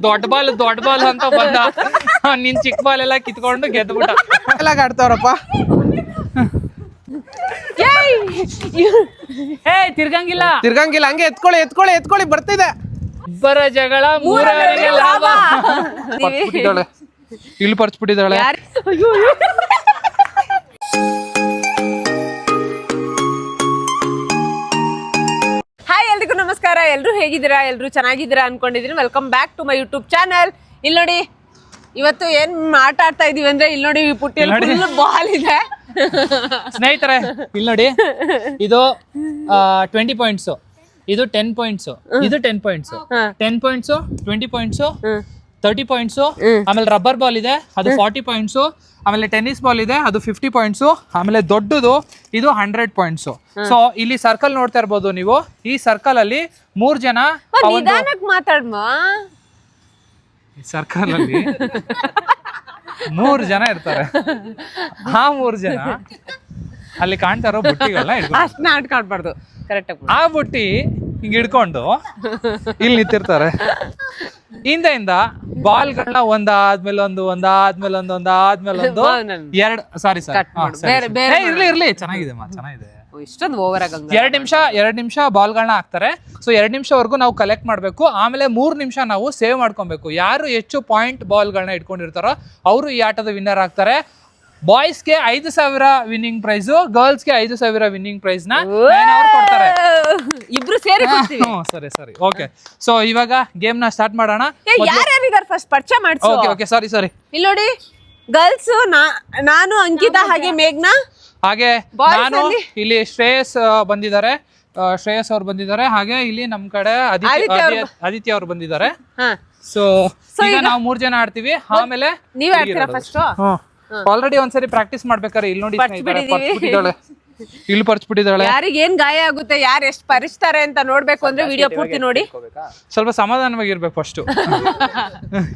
ದೊಡ್ಡ ಬಾಲ್ ಅಂತ ಬಂದ, ನಿನ್ ಚಿಕ್ಕ ಬಾಲ್ ಎಲ್ಲ ಕಿತ್ಕೊಂಡು ಗೆದ್ಬಿಟ್ಟ. ಎಲ್ಲ ಆಡ್ತಾವ್ರಪ್ಪ. ತಿರ್ಗಂಗಿಲ್ಲ ಹಂಗೆ ಎತ್ಕೊಳ್ಳಿ ಬರ್ತಿದೆ. ಇಬ್ಬರ ಜಗಳ ಮೂರವರಿಗೆ ಲಾಭ. ಪರ್ಚ್ಬಿಟ್ಟಿದ್ದಾಳೆ, ಇಲ್ಲಿ ಪರ್ಚ್ಬಿಟ್ಟಿದ್ದಾಳೆ. ಹಾಯ್, ಎಲ್ರಿಗೂ ನಮಸ್ಕಾರ. ಎಲ್ರು ಹೇಗಿದ್ದೀರಾ? ಎಲ್ರು ಚೆನ್ನಾಗಿದ್ದೀರಾ ಅನ್ಕೊಂಡಿದೀನಿ. Welcome back to my YouTube channel. ಇಲ್ಲಿ ನೋಡಿ, ಇವತ್ತು ಏನ್ ಆಟ ಆಡ್ತಾ ಇದೀವಿ ಅಂದ್ರೆ, ಇಲ್ಲಿ ನೋಡಿ ಪುಟ್ಟಿಯಲ್ಲಿ ಬಾಲ್ ಇದೆ ಸ್ನೇಹಿತರೆ. ಇಲ್ಲಿ ನೋಡಿ, ಇದು 20 ಪಾಯಿಂಟ್ಸ್, ಇದು 10 ಪಾಯಿಂಟ್ಸ್, ಇದು 10 ಪಾಯಿಂಟ್ಸ್, 10 ಪಾಯಿಂಟ್ಸ್, 20 ಪಾಯಿಂಟ್ಸ್, 30 ಪಾಯಿಂಟ್ಸ್. ಆಮೇಲೆ ರಬ್ಬರ್ ಬಾಲ್ ಇದೆ, ಅದು 40 ಪಾಯಿಂಟ್ಸ್. ಆಮೇಲೆ ಟೆನ್ನಿಸ್ ಬಾಲ್ ಇದೆ, ಅದು 50 ಪಾಯಿಂಟ್ಸ್. ಆಮೇಲೆ ದೊಡ್ಡದು ಇದು 100 ಪಾಯಿಂಟ್ಸ್. ಸೊ ಇಲ್ಲಿ ಸರ್ಕಲ್ ನೋಡ್ತಾ ಇರ್ಬೋದು ನೀವು. ಈ ಸರ್ಕಲ್ ಅಲ್ಲಿ 3 ಜನ ಸರ್ಕಲ್ ಅಲ್ಲಿ 3 ಜನ ಇರ್ತಾರೆ. ಆ 3 ಜನ ಅಲ್ಲಿ ಕಾಣ್ತಾ ಇರೋ ಬುಟ್ಟಿಗಳನ್ನ ಆಡ್ಬಾರ್ದು. ಕರೆಕ್ಟ್. ಆ ಬುಟ್ಟಿ ಹಿಂಗ್ ಹಿಡ್ಕೊಂಡು ಇಲ್ಲಿ ನಿಂತಿರ್ತಾರೆ. ಹಿಂದೆಯಿಂದ ಬಾಲ್ಗಳನ್ನ ಒಂದಾದ್ಮೇಲೆ ಒಂದು ಎರಡು. ಸಾರಿ ಇರ್ಲಿ ಚೆನ್ನಾಗಿದೆ. ಇಷ್ಟೊಂದು ಓವರ್ ಆಗ 2 ನಿಮಿಷ ಬಾಲ್ಗಳನ್ನ ಹಾಕ್ತಾರೆ. ಸೊ 2 ನಿಮಿಷವರೆಗೂ ನಾವು ಕಲೆಕ್ಟ್ ಮಾಡಬೇಕು. ಆಮೇಲೆ 3 ನಿಮಿಷ ನಾವು ಸೇವ್ ಮಾಡ್ಕೊಬೇಕು. ಯಾರು ಹೆಚ್ಚು ಪಾಯಿಂಟ್ ಬಾಲ್ಗಳನ್ನ ಇಟ್ಕೊಂಡಿರ್ತಾರೋ ಅವರು ಈ ಆಟದ ವಿನ್ನರ್ ಆಗ್ತಾರೆ. ಬಾಯ್ಸ್ಗೆ 5,000 ವಿನ್ನಿಂಗ್ ಪ್ರೈಸ್, ಗರ್ಲ್ಸ್ಗೆ 5,000 ವಿನ್ನಿಂಗ್ ಪ್ರೈಸ್ ನ ಕೊಡ್ತಾರೆ. ಇಬ್ರು ಸೇರಿ. ಸರಿ ಓಕೆ. ಸೊ ಇವಾಗ ಗೇಮ್ ನ ಸ್ಟಾರ್ಟ್ ಮಾಡೋಣ. ಫಸ್ಟ್ ಪರಿಚಯ ಮಾಡ್ಸಿ. ಓಕೆ ಸಾರಿ ಇಲ್ಲಿ ನೋಡಿ, ಗರ್ಲ್ಸ್ ನಾನು, ಅಂಕಿತಾ, ಹಾಗೆ ಮೇಘ್ನಾ, ಹಾಗೆ ನಾನು. ಇಲ್ಲಿ ಶ್ರೇಯಸ್ ಬಂದಿದ್ದಾರೆ, ಶ್ರೇಯಸ್ ಅವ್ರು ಬಂದಿದ್ದಾರೆ. ಹಾಗೆ ಇಲ್ಲಿ ನಮ್ ಕಡೆ ಆದಿತ್ಯ ಅವ್ರು ಬಂದಿದ್ದಾರೆ. ಸೊ ಈಗ ನಾವು 3 ಜನ ಆಡ್ತೀವಿ. ಆಮೇಲೆ ನೀವ್ ಆಡ್ತೀರಾ ಫಸ್ಟ್? ಆಲ್ರೆಡಿ ಒಂದ್ಸರಿ ಪ್ರಾಕ್ಟೀಸ್ ಮಾಡ್ಬೇಕಾರೆ ಇಲ್ಲಿ ನೋಡಿ ಇಲ್ಲಿ ಪರ್ಚ್ಬಿಟ್ಟಿದ್ದಾಳೆ. ಯಾರಿಗೆ ಏನ್ ಗಾಯ ಆಗುತ್ತೆ, ಯಾರು ಎಷ್ಟು ಪರಿಸ್ತಾರೆ ಅಂತ ನೋಡ್ಬೇಕು ಅಂದ್ರೆ ವಿಡಿಯೋ ಪೂರ್ತಿ ನೋಡಿ. ಸ್ವಲ್ಪ ಸಮಾಧಾನವಾಗಿರ್ಬೇಕು ಫಸ್ಟ್.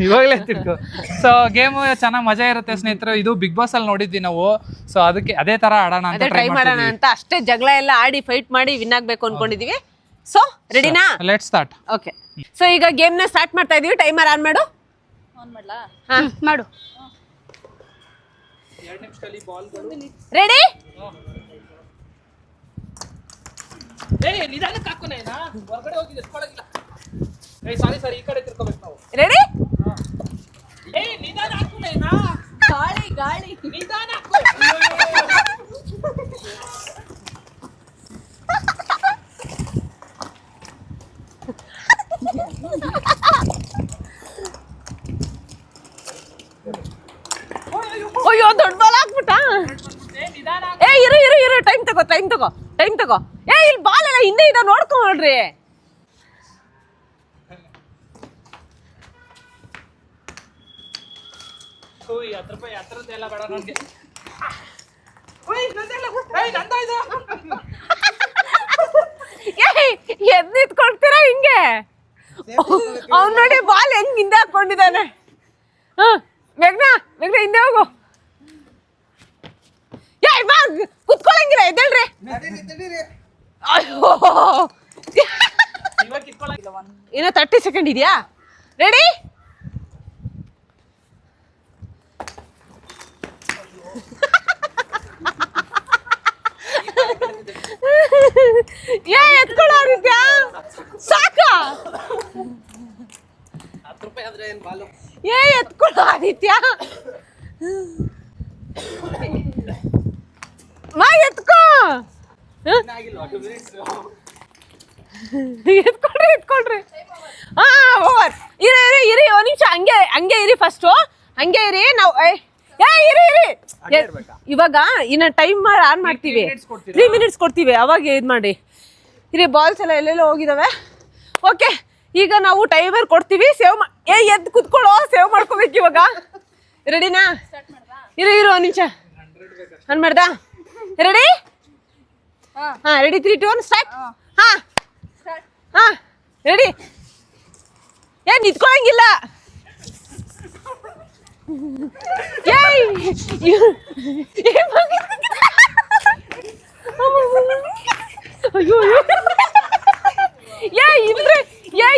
ಇವಾಗಲೇ ತಿಳ್ಕೊ. ಸೊ ಗೇಮ್ ಚೆನ್ನಾಗಿ ಮಜಾ ಇರುತ್ತೆ ಸ್ನೇಹಿತರೆ. ಇದು ಬಿಗ್ ಬಾಸ್ ಅಲ್ಲಿ ನೋಡಿದ್ವಿ ನಾವು. ಸೊ ಅದಕ್ಕೆ ಅದೇ ತರ ಆಡೋಣ ಅಂತ ಟ್ರೈ ಮಾಡೋಣ ಅಂತ ಅಷ್ಟೇ. ಜಗಳ ಎಲ್ಲ ಆಡಿ ಫೈಟ್ ಮಾಡಿ ವಿನ್ ಆಗ್ಬೇಕು ಅನ್ಕೊಂಡಿದೀವಿ. ಸೊ ರೆಡಿನಾ? Let's start. ಓಕೆ. ಸೊ ಈಗ ಗೇಮ್ ನ ಸ್ಟಾರ್ಟ್ ಮಾಡ್ತಾ ಇದೀವಿ. ಟೈಮರ್ ಆನ್ ಮಾಡು. ಮಾಡು. ರೆಡಿ? ರೆಡಿ? ಗಾಳಿ ಅಯ್ಯೋ, ದೊಡ್ಡ ಬಾಲ್ ಹಾಕ್ಬಿಟ್ಟ. ಇರು ಟೈಮ್ ತಗೋ. ಇಲ್ಲಿ ಬಾಲ್ ಎಲ್ಲ ಹಿಂದೆ ಇದಾವ, ನೋಡ್ಕೊಂಡ್ರಿ. ಎದ್ ನಿಂತ್ಕೊಳ್ತೀರಾ ಹಿಂಗೆ? ಅವ್ನು ನೋಡಿ ಬಾಲ್ ಹೆಂಗ್ ಹಿಂದೆ ಹಾಕೊಂಡಿದ್ದಾನೆ. ಮೇಘ್ನಾ ಹಿಂದೆ ಹೋಗು. ಕುತ್ಕೊಳಂಗಿಲ್ಲ, ಎದ್ದೇಳ್ರಿ. ಇನ್ನ 30 ಸೆಕೆಂಡ್ ಇದೆಯಾ? ರೆಡಿ? ಎತ್ಕೊಳ್ಳೋ ಆದಿತ್ಯ, ಸಾಕ. ಎತ್ಕೊಳ್ಳೋ ಆದಿತ್ಯ, ಎತ್ಕೋ. ಎತ್ಕೊಳ್ರಿ. ಓವರ್. ಇರಿ ಒಂದ್ ನಿಮಿಷ, ಹಂಗೆ ಇರಿ. ಫಸ್ಟ್ ಹಂಗೆ ಇರಿ. ನಾವು ಇರಿ. ಇವಾಗ ಇನ್ನ ಟೈಮರ್ ಆನ್ ಮಾಡ್ತೀವಿ. 3 ಮಿನಿಟ್ಸ್ ಕೊಡ್ತೀವಿ. ಅವಾಗ ಇದ್ ಮಾಡಿ ಇರಿ. ಬಾಲ್ಸ್ ಎಲ್ಲ ಎಲ್ಲೆಲ್ಲೋ ಹೋಗಿದಾವೆ. ಓಕೆ, ಈಗ ನಾವು ಟೈಮರ್ ಕೊಡ್ತೀವಿ. ಸೇವ್ ಎದ್ದು ಕುತ್ಕೊಳ್ಳೋ, ಸೇವ್ ಮಾಡ್ಕೋಬೇಕು ಇವಾಗ. ರೆಡಿನಾ? ಇರು ಒಂದ್ ನಿಮಿಷ. ಆನ್ ಮಾಡ್ದಾ? ರೆಡಿ? ರೆಡಿ? 3, 2, 1 ಸ್ಟಾರ್ಟ್. ರೆಡಿ? ನಿಂತ್ಕೊಳಂಗಿಲ್ಲ. ಅಯ್ಯೋ,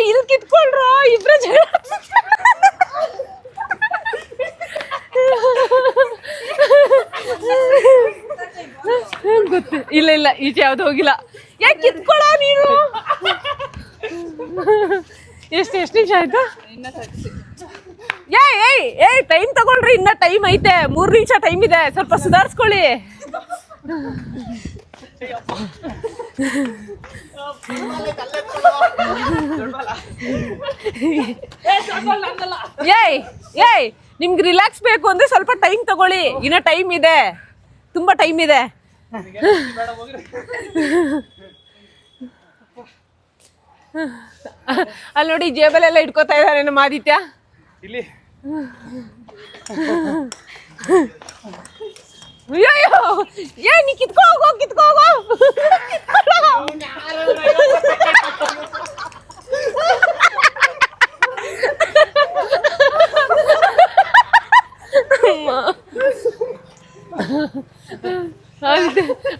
ಇಲ್ಲಿ ಕಿತ್ಕೊಳ್ರು ಇಬ್ರು ಜಗಳ. ಈಚೆ ಯಾವ್ದು ಹೋಗಿಲ್ಲ. ಯಾಕೆ ಕಿತ್ಕೊಳ್ಳೋ ನೀನು? ಎಷ್ಟು ನಿಮಿಷ ಆಯ್ತು? ಏಯ್ ಟೈಮ್ ತಗೊಳ್ರಿ, ಇನ್ನ ಟೈಮ್ ಐತೆ, 3 ನಿಮಿಷ ಟೈಮ್ ಇದೆ, ಸ್ವಲ್ಪ ಸುಧಾರಿಸ್ಕೊಳ್ಳಿ. ಏಯ್ ನಿಮ್ಗೆ ರಿಲ್ಯಾಕ್ಸ್ ಬೇಕು ಅಂದ್ರೆ ಸ್ವಲ್ಪ ಟೈಮ್ ತಗೊಳ್ಳಿ, ಇನ್ನ ಟೈಮ್ ಇದೆ, ತುಂಬಾ ಟೈಮ್ ಇದೆ. ಅಲ್ಲಿ ನೋಡಿ ಜೇಬಲೆಲ್ಲ ಇಟ್ಕೋತಾ ಇದ್ದಾರೆ ನಮ್ಮ ಆದಿತ್ಯ. ಇಲ್ಲಿ ಅಯ್ಯೋ ನೀ ಕಿತ್ಕೊ ಹೋಗೋ.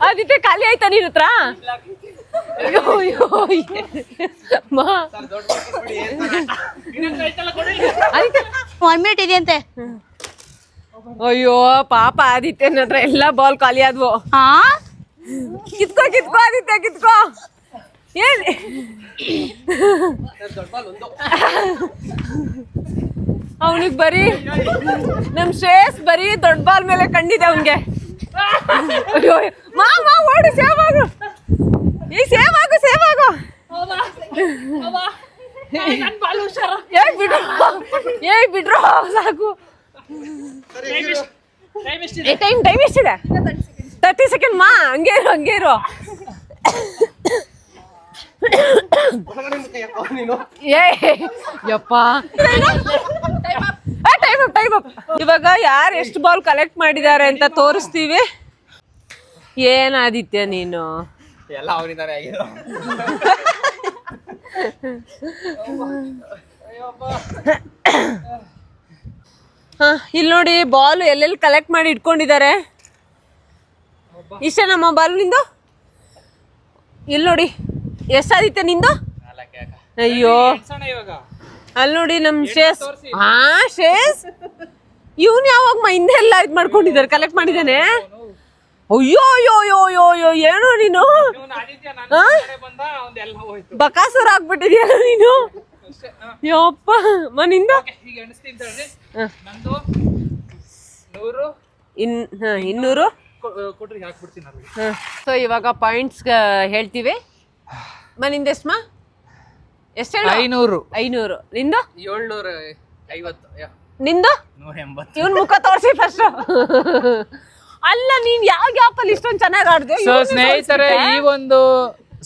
ಆದಿತ್ಯ ಖಾಲಿ ಆಯ್ತಾ ನಿನ್ನ ಹತ್ರ? ಅಯ್ಯೋ 1 ಮಿನಿಟ್ ಇದೆಯಂತೆ. ಅಯ್ಯೋ ಪಾಪ ಆದಿತ್ಯನ ಹತ್ರ ಎಲ್ಲ ಬಾಲ್ ಖಾಲಿ ಆದ್ವು. ಕಿತ್ಕೋ ಆದಿತ್ಯ ಕಿತ್ಕೋ. ಏನ್ ಅವನಿಗೆ ಬರೀ ನಮ್ ಶ್ರೇಯಸ್ ಬರೀ ದೊಡ್ಡ ಬಾಲ್ ಮೇಲೆ ಕಂಡಿದೆ ಅವನ್ಗೆ. ಅಯ್ಯೋ ಮಾ ಓಡಿ ಸೇವ್ ಆಗು. ಬಿಡ್ರೋ ಸಾಕು. ಟೈಮ್ ಎಷ್ಟಿದೆ? 30 ಸೆಕೆಂಡ್ ಮಾ. ಹಂಗೆ ಇರು. ಯಪ್ಪ ಟೈಮ್ ಅಪ್. ಇವಾಗ ಯಾರು ಎಷ್ಟು ಬಾಲ್ ಕಲೆಕ್ಟ್ ಮಾಡಿದ್ದಾರೆ ಅಂತ ತೋರಿಸ್ತೀವಿ. ಏನಾದಿತ್ಯ ನೀನು? ಎಲ್ಲ ಅವನಿಂದಾನೆ ಆಗಿರೋ. ಇಲ್ಲಿ ನೋಡಿ ಬಾಲ್ ಎಲ್ಲೆಲ್ಲಿ ಕಲೆಕ್ಟ್ ಮಾಡಿ ಇಟ್ಕೊಂಡಿದ್ದಾರೆ. ಇಷ್ಟ ನಮ್ಮ ಬಾಲ್ ನಿಂದು. ಇಲ್ಲಿ ನೋಡಿ ಎಷ್ಟಾದಿತ್ತೆ ನಿಂದು? ಅಯ್ಯೋ ಅಲ್ಲಿ ನೋಡಿ ನಮ್ ಶ್ರೇಯಸ್. ಶ್ರೇಯಸ್ ಇವನ್ ಯಾವಾಗ ಹಿಂದೆ ಎಲ್ಲ ಇದ್ ಮಾಡ್ಕೊಂಡಿದ್ದಾರೆ, ಕಲೆಕ್ಟ್ ಮಾಡಿದ್ದಾನೆ. ಅಯ್ಯೋ ಏನೋ ನೀನು ಬಕಾಸುರ ಆಗ್ಬಿಟ್ಟಿದ್ಯಲ್ಲ ನೀನು. ಯಪ್ಪ ಮನಿಂದ 200. ಸೊ ಇವಾಗ ಪಾಯಿಂಟ್ಸ್ ಹೇಳ್ತೀವಿ. ಮನಿಂದ ಎಷ್ಟಮ್ಮ? ಎಷ್ಟು? 500. ನಿಂದು? 750. ನಿಂದು? 180. ಇವನ್ ಮುಖ ತೋರಿಸಿ ಫಸ್ಟ್. ಅಲ್ಲ ನೀನ್ ಯಾವ ಗ್ಯಾಪ್ ಅಲ್ಲಿ ಇಷ್ಟೊಂದು ಚೆನ್ನಾಗಿ ಆಡ್ದೆ. ಸೊ ಸ್ನೇಹಿತರೆ, ಈ ಒಂದು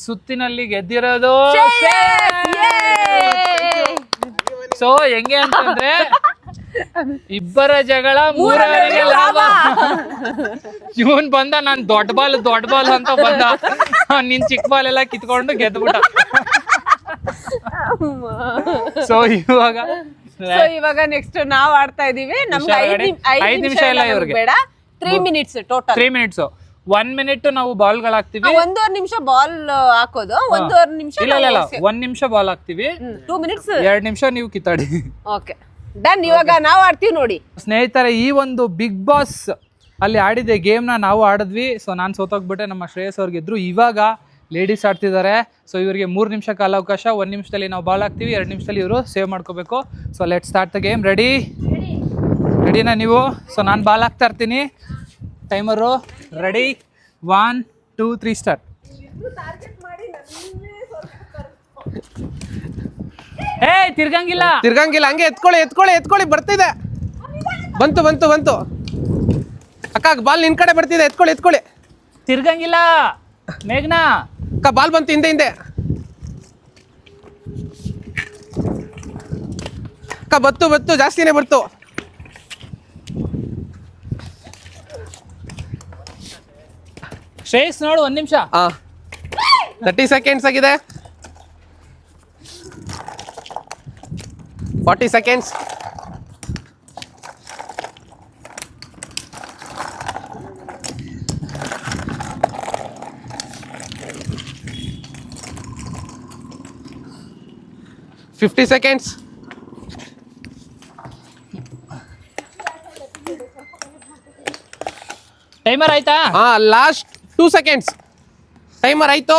ಸುತ್ತಿನಲ್ಲಿ ಗೆದ್ದಿರೋದು ಸೊ ಹೆಂಗೆ ಅಂತಂದ್ರೆ ಇಬ್ಬರ ಜಗಳ 3 ಲಾಭ. ಇವನ್ ಬಂದ ನಾನ್ ದೊಡ್ಡ ಬಾಲ್ ಅಂತ ಬಂದ, ನಿನ್ ಚಿಕ್ಕ ಬಾಲ್ ಎಲ್ಲ ಕಿತ್ಕೊಂಡು ಗೆದ್ಬಿಟ್ಟ. ಇವಾಗ ನೆಕ್ಸ್ಟ್ ನಾವ್ ಆಡ್ತಾ ಇದೀವಿ. ನಮ್ಗೆ 5 ನಿಮಿಷ ಎಲ್ಲ ಇವ್ರಿಗೆ ಬೇಡ, 3 ಮಿನಿಟ್ಸ್ ಟೋಟಲ್. 3 ಮಿನಿಟ್ಸ್ 1 ಮಿನಿಟ್ ನಾವು ಬಾಲ್ಗಳು ಹಾಕ್ತಿವಿ. 1.5 ನಿಮಿಷ ಬಾಲ್ ಹಾಕೋದು, 1.5 ನಿಮಿಷ. ಇಲ್ಲ 1 ನಿಮಿಷ ಬಾಲ್ ಹಾಕ್ತಿವಿ, 2 ಮಿನಿಟ್ಸ್, 2 ನಿಮಿಷ ನೀವು ಕಿತ್ತಾಡಿ. Okay done. ಇವಾಗ ನಾವ್ ಆಡ್ತೀವಿ ನೋಡಿ ಸ್ನೇಹಿತರೆ. ಈ ಒಂದು ಬಿಗ್ ಬಾಸ್ ಅಲ್ಲಿ ಆಡಿದ ಗೇಮ್ನ ನಾವು ಆಡಿದ್ವಿ. ಸೊ ನಾನು ಸೋತೋಗ್ಬಿಟ್ಟೆ, ನಮ್ಮ ಶ್ರೇಯಸ್ ಅವ್ರಿಗೆ ಗೆದ್ರು. ಇವಾಗ ಲೇಡೀಸ್ ಆಡ್ತಿದ್ದಾರೆ. ಸೊ ಇವರಿಗೆ 3 ನಿಮಿಷ ಕಾಲಾವಕಾಶ. 1 ನಿಮಿಷದಲ್ಲಿ ನಾವು ಬಾಲ್ ಹಾಕ್ತೀವಿ, 2 ನಿಮಿಷದಲ್ಲಿ ಇವರು ಸೇವ್ ಮಾಡ್ಕೋಬೇಕು. So let start the game. ರೆಡಿನಾ ನೀವು? ಸೊ ನಾನು ಬಾಲ್ ಹಾಕ್ತಾ ಇರ್ತೀನಿ. Timer ready. 1 2 3 ಸ್ಟಾರ್ಟ್. ತಿರ್ಗಂಗಿಲ್ಲ ಹಂಗೆ ಎತ್ಕೊಳ್ಳಿ. ಬರ್ತಿದೆ. ಬಂತು ಅಕ್ಕ, ಬಾಲ್ ನಿನ್ ಕಡೆ ಬರ್ತಿದೆ. ಎತ್ಕೊಳ್ಳಿ. ತಿರ್ಗಂಗಿಲ್ಲ ಮೇಘನಾ. ಅಕ್ಕ ಬಾಲ್ ಬಂತು ಹಿಂದೆ. ಅಕ್ಕ ಬತ್ತು ಜಾಸ್ತಿನೇ ಬರ್ತು. ಶ್ರೇಯಸ್ ನೋಡು 1 ನಿಮಿಷ. 30 ಸೆಕೆಂಡ್ಸ್ ಆಗಿದೆ. 40 ಸೆಕೆಂಡ್ಸ್. $50 seconds. ಟೈಮರ್ ಆಯ್ತಾ? Last 2 seconds. ಟೈಮರ್ ಆಯಿತು.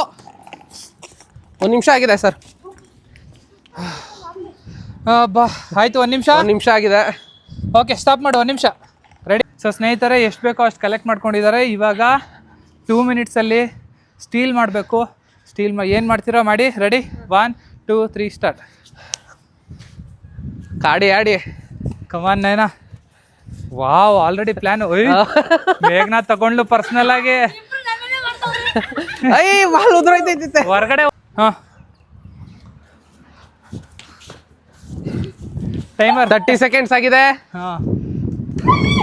1 ನಿಮಿಷ ಆಗಿದೆ ಸರ್. ಬಾ ಆಯ್ತು, 1 ನಿಮಿಷ. 1 ನಿಮಿಷ ಆಗಿದೆ. ಓಕೆ, ಸ್ಟಾಪ್ ಮಾಡು. 1 ನಿಮಿಷ. ರೆಡಿ. ಸೊ ಸ್ನೇಹಿತರೆ, ಎಷ್ಟು ಬೇಕೋ ಅಷ್ಟು ಕಲೆಕ್ಟ್ ಮಾಡ್ಕೊಂಡಿದ್ದಾರೆ. ಇವಾಗ 2 ಮಿನಿಟ್ಸಲ್ಲಿ ಸ್ಟೀಲ್ ಮಾಡಬೇಕು. ಏನು ಮಾಡ್ತೀರಾ ಮಾಡಿ. Ready, 1 2 3 start. ಕಾಡಿ ಆಡಿ. Come on Naina. Wow, already plan. ಬೇಗನ ತಗೊಂಡ್ಲು ಪರ್ಸನಲ್ ಆಗಿ. ಐ ಬಾಲ್ ಉದ್ರೋಯ್ತೈತೆ ಹೊರಗಡೆ. ಹಾಂ, ಟೈಮರ್ 30 ಸೆಕೆಂಡ್ಸ್ ಆಗಿದೆ. ಹಾಂ,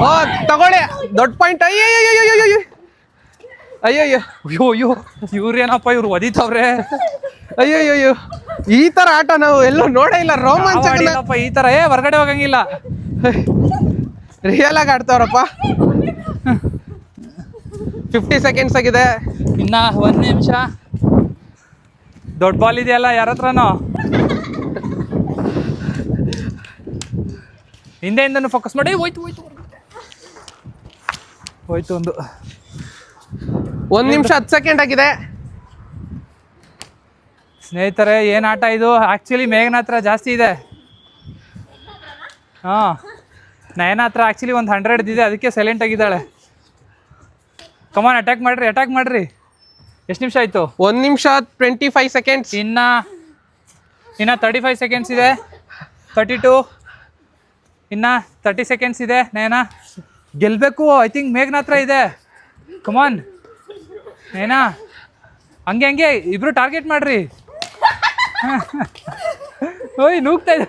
ಓ ತಗೊಳ್ಳಿ, ದೊಡ್ಡ ಪಾಯಿಂಟ್. ಅಯ್ಯಯ್ಯೋ. ಅಯ್ಯೋ ಇವ್ರೇನಪ್ಪ, ಇವ್ರು ಒದಿತವ್ರೆ. ಅಯ್ಯಯ್ಯೋ, ಈ ತರ ಆಟ ನಾವು ಎಲ್ಲೂ ನೋಡೇ ಇಲ್ಲ. ರೋಮಾಂಚಕ ಈ ತರ ಹೊರಗಡೆ ಹೋಗಂಗಿಲ್ಲ. ರಿಯಲ್ ಆಗಿ ಆಡ್ತಾವ್ರಪ್ಪ. 50 ಸೆಕೆಂಡ್ಸ್ ಆಗಿದೆ. ಇನ್ನ 1 ನಿಮಿಷ. ದೊಡ್ಡ ಬಾಲ್ ಇದೆಯಲ್ಲ ಯಾರ ಹತ್ರನೋ. ಹಿಂದೆಯಿಂದನೂ ಫೋಕಸ್ ಮಾಡಿ. ಹೋಯ್ತು ಒಂದು. 1 ನಿಮಿಷ 10 ಸೆಕೆಂಡ್ ಆಗಿದೆ. ಸ್ನೇಹಿತರೆ, ಏನು ಆಟ ಇದು. ಆ್ಯಕ್ಚುಲಿ ಮೇಘನ ಹತ್ರ ಜಾಸ್ತಿ ಇದೆ. ಹಾಂ, ನಯನ ಹತ್ರ ಆ್ಯಕ್ಚುಲಿ ಒಂದು 100 ಇದೆ, ಅದಕ್ಕೆ ಸೈಲೆಂಟ್ ಆಗಿದ್ದಾಳೆ. ಕಮಾನ್, ಅಟ್ಯಾಕ್ ಮಾಡ್ರಿ. ಎಷ್ಟು ನಿಮಿಷ ಆಯಿತು? 1 ನಿಮಿಷ 25 ಸೆಕೆಂಡ್ಸ್. ಇನ್ನು 35 ಸೆಕೆಂಡ್ಸ್ ಇದೆ. 32. ಇನ್ನು 30 ಸೆಕೆಂಡ್ಸ್ ಇದೆ. ನಯನ ಗೆಲ್ಲಬೇಕು. ಐ ಥಿಂಕ್ ಮೇಘನ ಹತ್ರ ಇದೆ. ಕಮಾನ್ ನಯನ, ಹಂಗೆ ಇಬ್ರು ಟಾರ್ಗೆಟ್ ಮಾಡ್ರಿ. ಓಯ್, ನೂಗ್ತಾ ಇದೆ.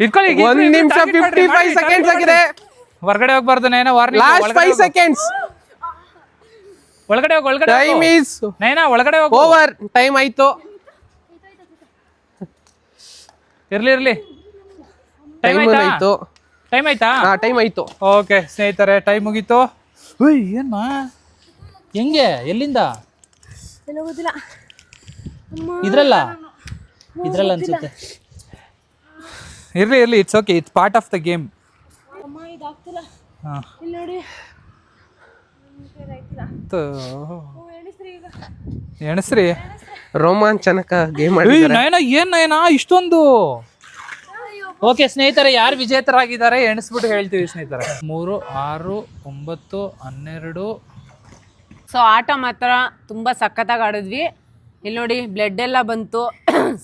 ಇಟ್ಕೊಳ್ಳಿ. 1 ನಿಮಿಷ 55 ಸೆಕೆಂಡ್ಸ್ ಆಗಿದೆ. ಹೊರಗಡೆ ಹೋಗ್ಬಾರ್ದು ನಯನ. Last 5 seconds. ಒಳಗಡೆ ಹೋಗಿ. ಟೈಮ್ ಈಸ್ ನಯನ, ಒಳಗಡೆ ಹೋಗಿ. ಓವರ್. ಟೈಮ್ ಆಯ್ತು. ಇರ್ಲಿ. ಟೈಮ್ ಆಯ್ತಾ? ಟೈಮ್ ಆಯ್ತು. ಓಕೆ ಸ್ನೇಹಿತರೆ, ಟೈಮ್ ಮುಗೀತು. ಏನ್ಮಾ, ಹೆಂಗೆ, ಎಲ್ಲಿಂದ? ಗೊತ್ತಿಲ್ಲ. ಇದ್ರಲ್ಲ ಅನ್ಸುತ್ತೆ. ಇರ್ಲಿ, it's okay. It's part of the game. ಎಣಸ್ರಿ. ರೋಮಾಂಚನಕ ಗೇಮ್. ನಯನ ಇಷ್ಟೊಂದು. ಓಕೆ ಸ್ನೇಹಿತರೆ, ಯಾರು ವಿಜೇತರಾಗಿದ್ದಾರೆ ಎಣಿಸ್ಬಿಟ್ಟು ಹೇಳ್ತೀವಿ ಸ್ನೇಹಿತರೆ. 3 6 9 12. ಸೊ ಆಟ ಮಾತ್ರ ತುಂಬ ಸಖತ್ತಾಗಿ ಆಡಿದ್ವಿ. ಇಲ್ಲಿ ನೋಡಿ, ಬ್ಲಡ್ ಎಲ್ಲ ಬಂತು.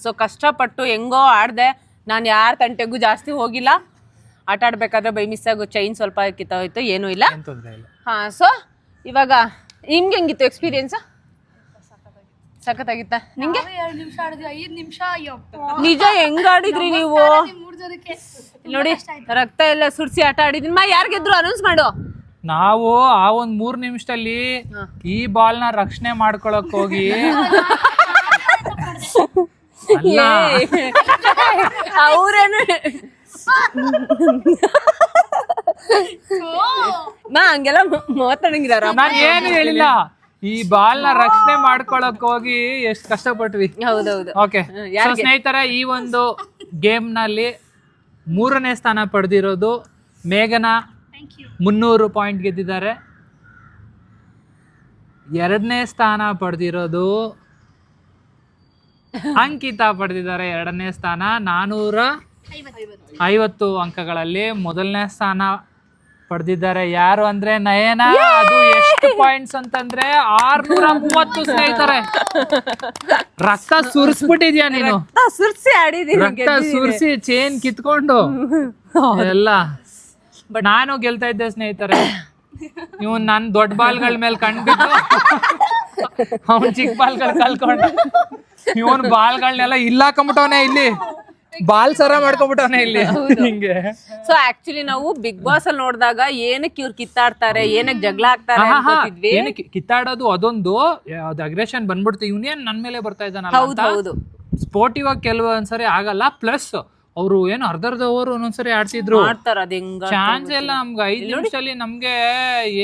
ಸೊ ಕಷ್ಟಪಟ್ಟು ಹೆಂಗೋ ಆಡಿದೆ. ನಾನು ಯಾರ ತಂಟೆಗೂ ಜಾಸ್ತಿ ಹೋಗಿಲ್ಲ. ಆಟ ಆಡ್ಬೇಕಾದ್ರೆ ಬೈ ಮಿಸ್ ಆಗೋ ಚೈನ್ ಸ್ವಲ್ಪ ಕಿತ್ತೋಯ್ತು, ಏನೂ ಇಲ್ಲ. ಹಾಂ, ಸೊ ಇವಾಗ ನಿಮ್ಗೆ ಹೆಂಗಿತ್ತು ಎಕ್ಸ್ಪೀರಿಯನ್ಸ್? ಸಖತ್ತಾಗಿತ್ತ ನಿಂಗೆ? 2 ನಿಮಿಷ ಆಡಿದ್ವಿ, 5 ನಿಮಿಷ. ನಿಜ ಹೆಂಗ್ ಆಡಿದ್ರಿ ನೀವು? ನೋಡಿ, ರಕ್ತ ಎಲ್ಲ ಸುರ್ಸಿ ಆಟ ಆಡಿದ್ರಿ. ಯಾರು ಗೆದ್ರು ಅನೌನ್ಸ್ ಮಾಡು. ನಾವು ಆ ಒಂದ್ 3 ನಿಮಿಷದಲ್ಲಿ ಈ ಬಾಲ್ನ ರಕ್ಷಣೆ ಮಾಡ್ಕೊಳಕ್ ಹೋಗಿ ಅವ್ರೇನು ಹಂಗೆಲ್ಲ ಮಾತಾಡಂಗಿದಾರ? ನಾನು ಏನು ಹೇಳಿಲ್ಲ. ಈ ಬಾಲ್ನ ರಕ್ಷಣೆ ಮಾಡ್ಕೊಳಕ್ ಹೋಗಿ ಎಷ್ಟು ಕಷ್ಟಪಟ್ವಿ. ಹೌದೌದು. ಓಕೆ ಸ್ನೇಹಿತರೆ, ಈ ಒಂದು ಗೇಮ್ ನಲ್ಲಿ 3ನೇ ಸ್ಥಾನ ಪಡೆದಿರೋದು ಮೇಘನ 300 ಪಾಯಿಂಟ್ ಗೆದ್ದಿದ್ದಾರೆ. 2ನೇ ಸ್ಥಾನ ಪಡೆದಿರೋದು ಅಂಕಿತಾ ಪಡೆದಿದ್ದಾರೆ. 2ನೇ ಸ್ಥಾನ 450 ಅಂಕಗಳಲ್ಲಿ. 1ನೇ ಸ್ಥಾನ ಪಡೆದಿದ್ದಾರೆ ಯಾರು ಅಂದ್ರೆ ನಯನ. ಅದು ಎಷ್ಟು ಪಾಯಿಂಟ್ಸ್ ಅಂತಂದ್ರೆ 630 ಸ್ನೇಹಿತರೆ. ರಕ್ತ ಸುರಿಸ್ಬಿಟ್ಟಿದ್ಯಾ ನೀನು. ಸುರ್ಸಿ ಆಡಿದೀನಿ. ರಕ್ತ ಸುರಿಸಿ ಚೇನ್ ಕಿತ್ಕೊಂಡು ಎಲ್ಲ. ನಾನು ಗೆಲ್ತಾ ಇದ್ದೆ ಸ್ನೇಹಿತರೆ. ನೀವು ನನ್ ದೊಡ್ಡ ಬಾಲ್ಗಳ ಮೇಲೆ ಕಂಡ್ಬಿಟ್ಟು ಅವ್ನ್ ಚಿಕ್ಕ ಬಾಲ್ಗಳು ಕಲ್ಕೊಂಡು ಇವನ್ ಬಾಲ್ಗಳನ್ನೆಲ್ಲ ಇಲ್ಲಾಕೊಂಬಿಟ್ಟವನೇ ಇಲ್ಲಿ. ಬಾಲ್ ಸರ ಮಾಡ್ಕೊಂಡ್ಬಿಟ್ಟವನೇ ಇಲ್ಲಿ ಹಿಂಗೆ. ಸೊ ಆಕ್ಚುಲಿ ನಾವು ಬಿಗ್ ಬಾಸ್ ಅಲ್ಲಿ ನೋಡಿದಾಗ ಏನಕ್ಕೆ ಇವ್ರು ಕಿತ್ತಾಡ್ತಾರೆ, ಏನಕ್ಕೆ ಜಗಳ ಆಗ್ತಾರೆ ಅನ್ಕೋತಿದ್ವಿ. ಏನಕ್ಕೆ ಕಿತ್ತಾಡೋದು ಅದೊಂದು ಅದು ಅಗ್ರೆಷನ್ ಬಂದ್ಬಿಡ್ತು. ಇವನೇನ್ ನನ್ ಮೇಲೆ ಬರ್ತಾ ಇದ್ದಾನಲ್ಲ. ಹೌದು. ಸ್ಪೋರ್ಟಿವ್ ಆಗಿ ಕೆಲವೊಂದ್ಸರಿ ಆಗಲ್ಲ. ಪ್ಲಸ್ ಅವರು ಏನು ಅರ್ಧ ಓವರ್ ಒಂದೊಂದ್ಸರಿ ಆಡ್ತಿದ್ರು. ಚಾನ್ಸ್ ಎಲ್ಲ ನಮ್ಗೆ 5 ನಿಮಿಷದಲ್ಲಿ ನಮ್ಗೆ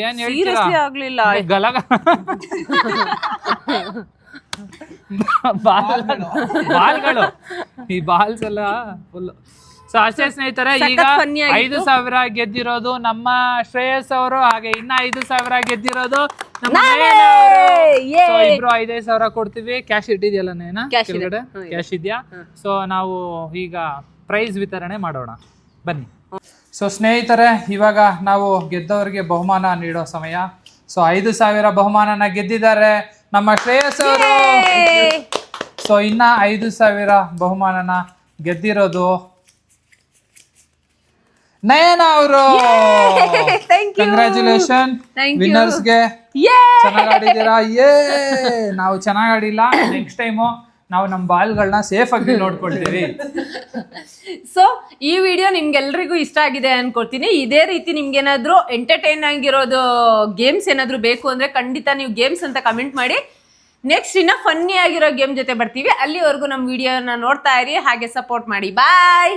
ಏನ್ ಹೇಳ್ತೀರಾ ಆಗ್ಲಿಲ್ಲ. ಗಲಗ ಬಾಲ್ಗಳು, ಈ ಬಾಲ್ಸ್ ಎಲ್ಲ ಫುಲ್. ಸೊ ಅಷ್ಟೇ ಸ್ನೇಹಿತರೆ, ಈಗ ಸಖತ್ funny ಆಗಿತ್ತು. 5,000 ಗೆದ್ದಿರೋದು ನಮ್ಮ ಶ್ರೇಯಸ್ ಅವರು, ಹಾಗೆ ಇನ್ನ 5,000 ಗೆದ್ದಿರೋದು ನಮ್ಮ ನಾನೇ! ನೇಹಾ ಅವರು. Yay! So ಇಬ್ರು 5,000 ಕೊಡ್ತೀವಿ. ಕ್ಯಾಶ್ ಇಟ್ಟಿದ್ಯಲ್ಲ ನೇನಾ? Cash ಇದೆ. ಕೆಳಗಡೆ ಕ್ಯಾಶ್ ಇದೆಯಾ? ಸೊ ನಾವು ಈಗ ಪ್ರೈಸ್ ವಿತರಣೆ ಮಾಡೋಣ, ಬನ್ನಿ. ಸೊ ಸ್ನೇಹಿತರೆ, ಇವಾಗ ನಾವು ಗೆದ್ದವರಿಗೆ ಬಹುಮಾನ ನೀಡೋ ಸಮಯ. ಸೊ 5,000 ಬಹುಮಾನನ ಗೆದ್ದಿದ್ದಾರೆ ನಮ್ಮ ಶ್ರೇಯಸ್ ಅವರು. ಸೊ ಇನ್ನ 5,000 ಬಹುಮಾನನ ಗೆದ್ದಿರೋದು ನಯನಾ ಅವರು. Thank you. Congratulation Thank you. ವಿನ್ನರ್ಸ್ಗೆ. Yay! ಚೆನ್ನಾಗಿ ಆಡಿದ್ದೀರಾ. ನಾವು ಚೆನ್ನಾಗಿ ಆಡಿಲ್ಲ, ನೆಕ್ಸ್ಟ್ ಟೈಮು ನಾವು ನಮ್ಮ ಬಾಲ್ಗಳನ್ನ ಸೇಫ್ ಆಗಿ ನೋಡ್ಕೊಳ್ತೀವಿ. ಸೊ ಈ ವಿಡಿಯೋ ನಿಮ್ಗೆಲ್ರಿಗೂ ಇಷ್ಟ ಆಗಿದೆ ಅನ್ಕೊಳ್ತೀನಿ. ಇದೇ ರೀತಿ ನಿಮ್ಗೆ ಏನಾದ್ರು ಎಂಟರ್ಟೈನ್ ಆಗಿರೋದು ಗೇಮ್ಸ್ ಏನಾದ್ರು ಬೇಕು ಅಂದ್ರೆ ಖಂಡಿತ ನೀವು ಗೇಮ್ಸ್ ಅಂತ ಕಮೆಂಟ್ ಮಾಡಿ. ನೆಕ್ಸ್ಟ್ ಇನ್ನ ಫನ್ನಿ ಆಗಿರೋ ಗೇಮ್ ಜೊತೆ ಬರ್ತೀವಿ. ಅಲ್ಲಿವರೆಗೂ ನಮ್ಮ ವಿಡಿಯೋನ ನೋಡ್ತಾ ಇರಿ, ಹಾಗೆ ಸಪೋರ್ಟ್ ಮಾಡಿ. ಬಾಯ್.